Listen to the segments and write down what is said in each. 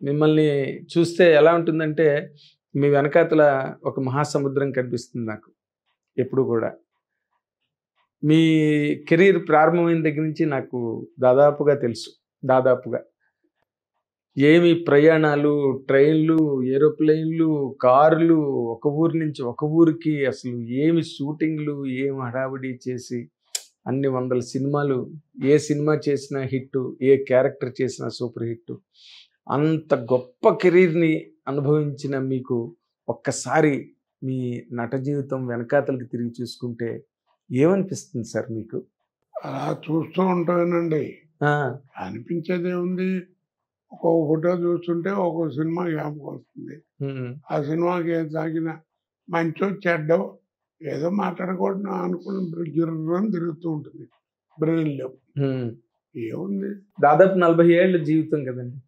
మిమ్మల్ని చూస్తే ఎలా ఉంటుందంటే, మీ వెనకాతల ఒక మహాసముద్రం కనిపిస్తుంది నాకు ఎప్పుడు కూడా. మీ కెరీర్ ప్రారంభమైన దగ్గర నుంచి నాకు దాదాపుగా తెలుసు. దాదాపుగా. ఏమి ప్రయాణాలు, ట్రైన్‌లు, ఏరోప్లేన్‌లు, కార్లు, ఒక ఊరు నుంచి ఒక ఊరికి అసలు ఏమి షూటింగ్‌లు, ఏమి హడావిడి చేసి అన్ని వందల సినిమాలు, ఏ సినిమా చేసినా హిట్టు, ఏ క్యారెక్టర్ చేసినా సూపర్ హిట్టు. అంత గొప్ప కెరీర్‌ని అనుభవించిన మీకు ఒక్కసారి మీ నట జీవితం వెనకాతలకి తిరిగి చూసుకుంటే ఏమనిపిస్తుంది సార్ మీకు? అలా చూస్తూ ఉంటానండి. ఆ! అనిపించేదేముంది, ఒక్కో ఫోటో చూస్తుంటే ఒక్కో సినిమా జ్ఞాపకం వస్తుంది. హ్మ్. ఆ సినిమాకి ఏం సాగినా మంచో చెడ్డో ఏదో మాట్లాడకూడదు అనుకుని గిర్రని తిరుగుతూ ఉంటుంది బ్రెయిన్‌లో. హ్మ్. ఏముంది, దాదాపు 40 ఏళ్ల జీవితం కదండీ!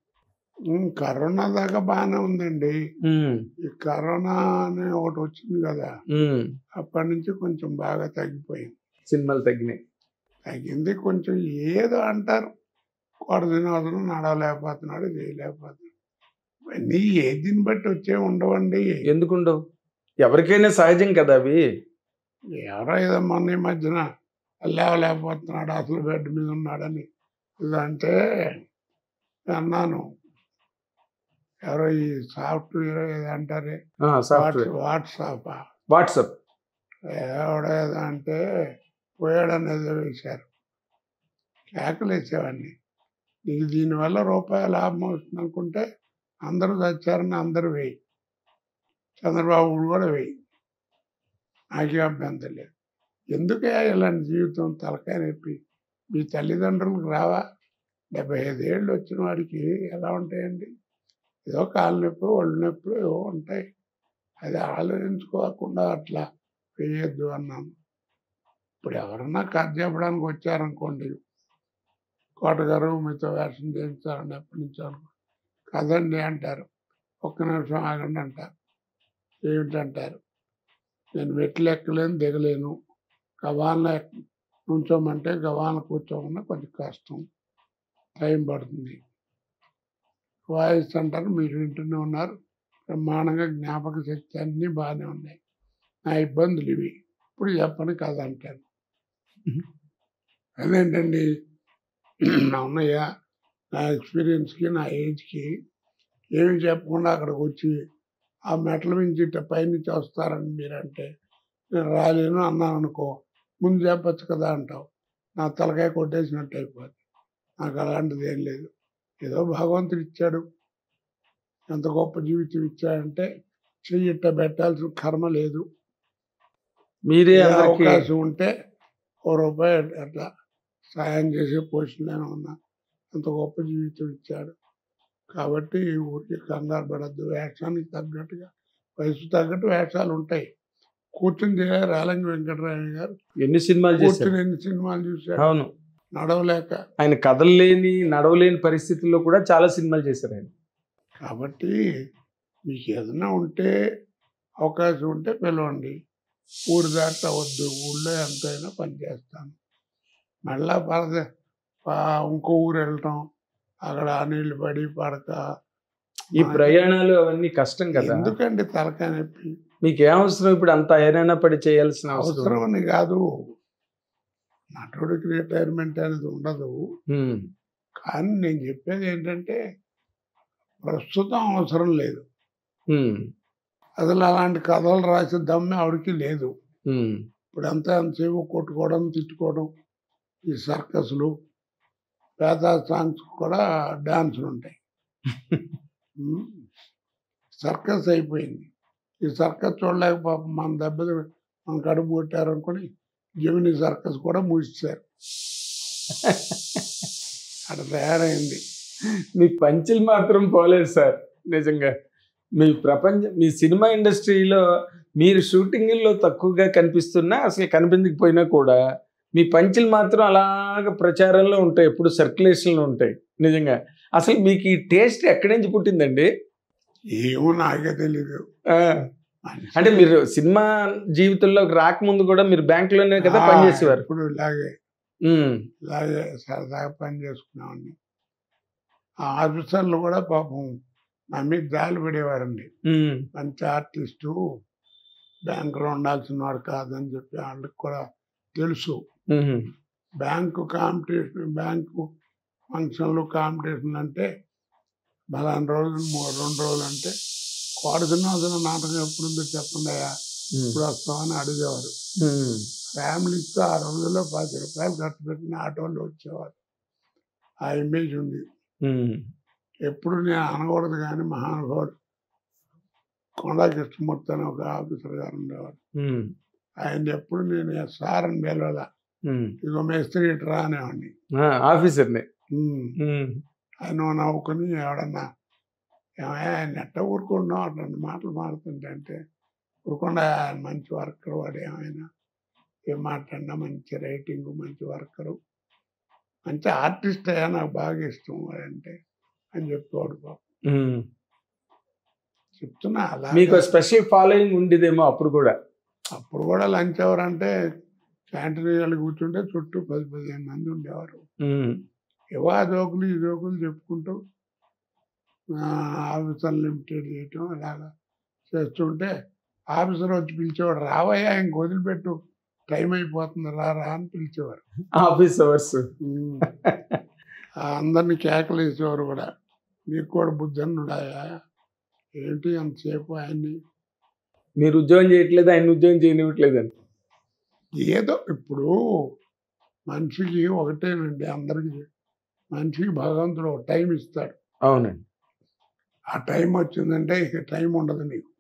కరోనా దాకా బాగానే ఉందండి. హ్మ్. ఈ కరోనా అనే ఒకటి వచ్చింది కదా, హ్మ్. అప్పటి నుంచి కొంచెం బాగా తగ్గిపోయింది. సినిమాలు తగ్గినాయి. తగ్గింది కొంచెం. ఏదో అంటారు, కోట శ్రీనివాసరావు నడవలేకపోతున్నాడు, చేయలేకపోతున్నాడు. ఇవన్నీ ఏజ్ని బట్టి వచ్చేవి ఉండవండి. ఎందుకుండవు? ఎవరికైనా సహజం కదా అవి. ఎవరో ఏదో మొన్న ఈ మధ్యన లేవలేకపోతున్నాడు, అసలు బెడ్ మీద ఉన్నాడని ఇదంటే అన్నాను. ఎవరో ఈ సాఫ్ట్వేర్ ఏదో అంటారే, ఆ! సాఫ్ట్‌వేర్. వాట్సాప్. ఎవడో ఏదో అంటే పోయాడని ఏదో వేశారు. కేకలు వేసేవాడిని. నీకు దీనివల్ల రూపాయి లాభం వస్తుంది అనుకుంటే అందరూ చచ్చారని అందరూ వేయి, చంద్రబాబు కూడా వేయి, నాకేం అభ్యంతరం లేదు. ఎందుకే ఇలాంటి జీవితం తలకాయ నొప్పి? మీ తల్లిదండ్రులకు రావా? 75 ఏళ్ళు వచ్చిన వాడికి ఎలా ఉంటాయండి? ఏదో కాళ్ళ నొప్పి, ఒళ్ళు నొప్పులు ఏవో ఉంటాయి. అది ఆలోచించుకోకుండా అట్లా వేయొద్దు అన్నాను. ఇప్పుడు ఎవరన్నా కథ చెప్పడానికి వచ్చారనుకోండి, కోటగారు మీతో వేషం చేయించాలని ఎప్పటి నుంచో అనుకో, కదండి అంటారు. ఒక్క నిమిషం ఆగండి అంటారు. ఏమిటంటారు? నేను మెట్లు ఎక్కలేను, దిగలేను, గవాన నుంచోమంటే గవాన కూర్చోమన్నా కొంచెం కష్టం, టైం పడుతుంది. వాయిస్ అంటారు, మీరు వింటూనే ఉన్నారు, బ్రహ్మాండంగా జ్ఞాపక శక్తి అన్నీ బాగానే ఉన్నాయి, నా ఇబ్బందులు ఇవి, ఇప్పుడు చెప్పని కథ అంటారు. అదేంటండి, అవునయ్య, నా ఎక్స్పీరియన్స్కి నా ఏజ్కి ఏమి చెప్పకుండా అక్కడికి వచ్చి ఆ మెట్ల నుంచి పైనుంచి వస్తారని మీరంటే నేను రాలేను అన్నాను అనుకో, ముందు చెప్పచ్చు కదా అంటావు. నా తలకాయ కొట్టేసినట్టు అయిపోద్ది. నాకు అలాంటిది ఏం లేదు. ఏదో భగవంతుడు ఇచ్చాడు, ఎంత గొప్ప జీవితం ఇచ్చాడంటే చెయ్యిట్ట పెట్టాల్సిన కర్మ లేదు. మీరే ఏ అందరికీ అవకాశం ఉంటే ₹1 అట్లా సాయం చేసే పొజిషన్లోనే ఉన్నా. అంత గొప్ప జీవితం ఇచ్చాడు కాబట్టి ఊరికి కంగారు పడద్దు. వేషానికి తగ్గట్టుగా వయసు తగ్గట్టు వేషాలు ఉంటాయి. కూర్చుని చేయాలి. రేలంగి వెంకటరామయ్య గారు ఎన్ని సినిమాలు చేశారు? కూర్చుని ఎన్ని సినిమాలు చూశాడు, అవును. నడవలేక. ఆయన కదలలేని, నడవలేని పరిస్థితుల్లో కూడా చాలా సినిమాలు చేశారు ఆయన. కాబట్టి మీకు ఏదైనా ఉంటే, అవకాశం ఉంటే పిలవండి. ఊరు దాట వద్దు, ఊళ్ళో ఎంతైనా పని చేస్తాను. మళ్ళా ఇంకో ఊరు వెళ్ళటం, అక్కడ నీళ్ళు పడి పడక, ఈ ప్రయాణాలు అవన్నీ కష్టం కదా. ఎందుకండి తలకాయ నొప్పి? మీకేం అవసరం ఇప్పుడు అంత ఐరాణ పడి చేయాల్సిన అవసరం? అవసరం అని కాదు, నటుడికి రిటైర్మెంట్ అనేది ఉండదు. కానీ నేను చెప్పేది ఏంటంటే ప్రస్తుతం అవసరం లేదు. అసలు అలాంటి కథలు రాసే దమ్మె ఆవిడకి లేదు. ఇప్పుడు ఎంతసేపు కొట్టుకోవడం, తిట్టుకోవడం, ఈ సర్కస్లు, పేద సాంగ్స్ కూడా డాన్సులు ఉంటాయి. సర్కస్ అయిపోయింది. ఈ సర్కస్ చూడలేక పాపం మన దెబ్బలు మన కడుపు కొట్టారనుకుని జమినీ సర్కస్ కూడా మూసేశారు. అక్కడ తయారైంది. మీ పంచులు మాత్రం పోలేదు సార్. నిజంగా మీ సినిమా ఇండస్ట్రీలో మీరు షూటింగ్లో తక్కువగా కనిపిస్తున్నా, అసలు కనిపించకపోయినా కూడా మీ పంచులు మాత్రం అలాగ ప్రచారంలో ఉంటాయి, ఎప్పుడు సర్క్యులేషన్లో ఉంటాయి. నిజంగా అసలు మీకు ఈ టేస్ట్ ఎక్కడి నుంచి పుట్టిందండి? ఏమో నాకే తెలీదు. అంటే మీరు సినిమా జీవితంలోకి రాకముందు కూడా మీరు బ్యాంకులోనే కదా పనిచేసేవారు? ఇప్పుడు ఇలాగే సరదాగా పని చేసుకున్నామండి. ఆ ఆఫీసర్లు కూడా పాపం నా మీద జాలి పడేవారండి. ఉమ్, మంచి ఆర్టిస్టు, బ్యాంకులో ఉండాల్సిన వాడు కాదని చెప్పి వాళ్ళకి కూడా తెలుసు. ఉమ్, బ్యాంకు కాంపిటీషన్, బ్యాంకు ఫంక్షన్లు కాంపిటీషన్ అంటే బలానా రోజులు 2 రోజులు అంటే కోడి శ్రీనివాసరావు నాటకం ఎప్పుడుందో చెప్పండి అయ్యా, ఇప్పుడు వస్తామని అడిగేవారు. ఉమ్, ఫ్యామిలీతో ఆ రోజుల్లో 10 రూపాయలు ఖర్చు పెట్టిన ఆటోలు వచ్చేవారు. ఆ ఇమేజ్ ఉంది. ఉమ్, ఎప్పుడు నేను అనకూడదు కానీ మహానుభావుడు కొండా కృష్ణమూర్తి అని ఒక ఆఫీసర్ గారు ఉండేవారు. ఉమ్, ఆయన ఎప్పుడు నేను సార్ అని పిలవాల, ఉమ్. ఇగో మేస్త్రి ఇట్రా అనేవాడిని. ఆఫీసర్ని. ఉమ్. ఉమ్, ఆయన నవ్వుకుని ఎవడన్నా ఏమయ్యా ఆయన ఎట్ట ఊరుకుంటున్నావు అట్లాంటి మాటలు మాడుతుంటే అంటే, ఊరుకుండా ఆయన మంచి వర్కర్, వాడు ఏమైనా ఏం మాట్లాడినా మంచి రైటింగ్, మంచి వర్కరు, మంచి ఆర్టిస్ట్ అయ్యా, నాకు బాగా ఇష్టం వాడంటే అని చెప్పేవాడు బాబు. ఉమ్. చెప్తున్నా అలా. మీకు స్పెషల్ ఫాలోయింగ్ ఉండేదేమో అప్పుడు కూడా. అప్పుడు కూడా లంచ్ అవర్ అంటే క్యాంటీన్ వెళ్ళి కూర్చుంటే చుట్టూ 10-15 మంది ఉండేవారు. ఉమ్, ఏవో ఆ జోకులు ఈ జోకులు చెప్పుకుంటూ ఆఫీసర్ లిమిటెడ్ చేయటం ఇలాగా చేస్తుంటే ఆఫీసర్ వచ్చి పిలిచేవాడు, రావయ్యా ఇంక వదిలిపెట్టు, టైం అయిపోతుంది రా రా అని పిలిచేవారు. Office hours. అందరినీ కేకలు వేసేవారు కూడా. నీకు కూడా బుద్ధి అన్నాడాయా, ఏంటి అంతసేపు ఆయన్ని. మీరు ఉద్యోగం చేయట్లేదు, ఆయన ఉద్యోగం చేయనివ్వట్లేదండి. ఏదో ఇప్పుడు మనిషికి ఒకటేనండి, అందరికీ మనిషికి భగవంతుడు ఒక టైం ఇస్తాడు. అవునండి. ఆ టైం వచ్చిందంటే ఇక టైం ఉండదు నీకు.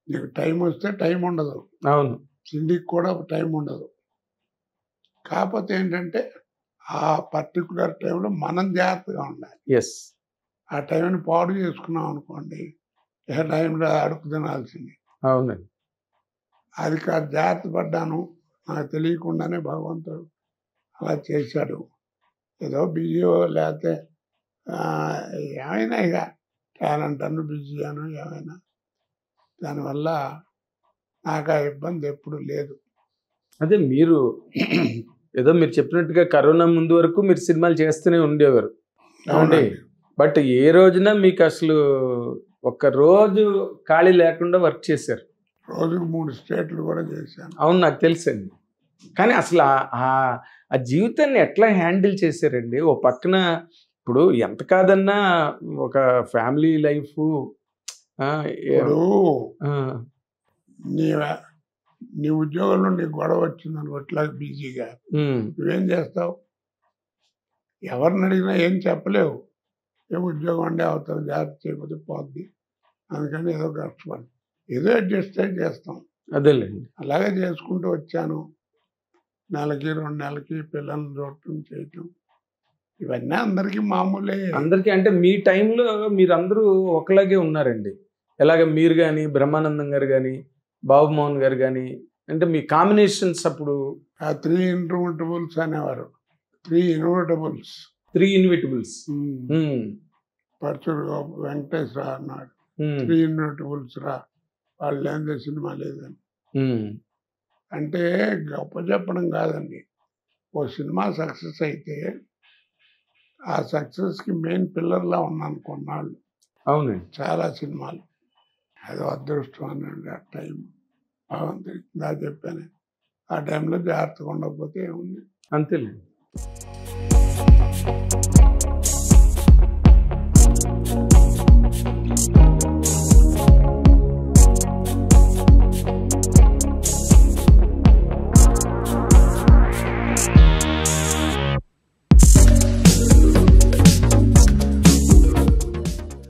నీకు టైం వస్తే టైం ఉండదు, అవును. సిండికి కూడా ఒక టైం ఉండదు. కాకపోతే ఏంటంటే ఆ పర్టికులర్ టైంలో మనం జాగ్రత్తగా ఉండాలి. ఎస్. ఆ టైంని పాడు చేసుకున్నాం అనుకోండి, ఇక టైంలో అడుగు తినాల్సింది. అవునండి. అది కాదు, జాగ్రత్త పడ్డాను, నాకు తెలియకుండానే భగవంతుడు అలా చేశాడు. ఏదో బిజీయో లేకపోతే ఏమైనా ఇక టాలెంట్ అను బిజీ అను ఏమైనా, దానివల్ల నాకు ఆ ఇబ్బంది ఎప్పుడు లేదు. అదే మీరు ఏదో మీరు చెప్పినట్టుగా కరోనా ముందు వరకు మీరు సినిమాలు చేస్తూనే ఉండేవారు. అవునండి. బట్ ఏ రోజున మీకు అసలు ఒక్క రోజు ఖాళీ లేకుండా వర్క్ చేశారు. రోజుకు 3 స్టేట్లు కూడా చేశాను. అవును, నాకు తెలుసండి. కానీ అసలు ఆ జీవితాన్ని ఎట్లా హ్యాండిల్ చేశారండి? ఓ పక్కన ఇప్పుడు ఎంత కాదన్నా ఒక ఫ్యామిలీ లైఫ్. ఇప్పుడు నీ ఉద్యోగంలో నీకు గొడవ వచ్చిందని అట్లా బిజీగా నువ్వేం చేస్తావు? ఎవరిని అడిగినా ఏం చెప్పలేవు. ఏ ఉద్యోగం అంటే అవుతావు, జాగ్రత్త చేయకపోతే పోద్ది, అందుకని ఏదో కష్టపడి ఏదో అడ్జస్ట్ అయి చేస్తాం. అదేలేండి. అలాగే చేసుకుంటూ వచ్చాను. నెలకి 2 నెలలకి పిల్లల్ని చూడటం చేయటం ఇవన్నీ అందరికీ మామూలే. అందరికీ అంటే మీ టైంలో మీరందరూ ఒకలాగే ఉన్నారండి. ఎలాగ మీరు కానీ, బ్రహ్మానందం గారు కానీ, బాబు మోహన్ గారు కానీ, అంటే మీ కాంబినేషన్స్ అప్పుడు ఆ 3 ఇన్విటబుల్స్ అనేవారు. 3 ఇన్విటబుల్స్. 3 ఇన్విటబుల్స్. పరచుడు వెంకటేశ్వర అన్నాడు, 3 ఇన్విటబుల్స్ రా, వాళ్ళు లేని సినిమా లేదని. అంటే గొప్ప చెప్పడం కాదండి, ఓ సినిమా సక్సెస్ అయితే ఆ సక్సెస్కి మెయిన్ పిల్లర్లా ఉన్నాను కొన్నాళ్ళు. అవునండి. చాలా సినిమాలు. అది అదృష్టం అనండి. ఆ టైం భగవంతుడికి దా చెప్పాను. ఆ టైంలో జాగ్రత్తగా ఉండకపోతే ఏముంది. అంతేలేండి.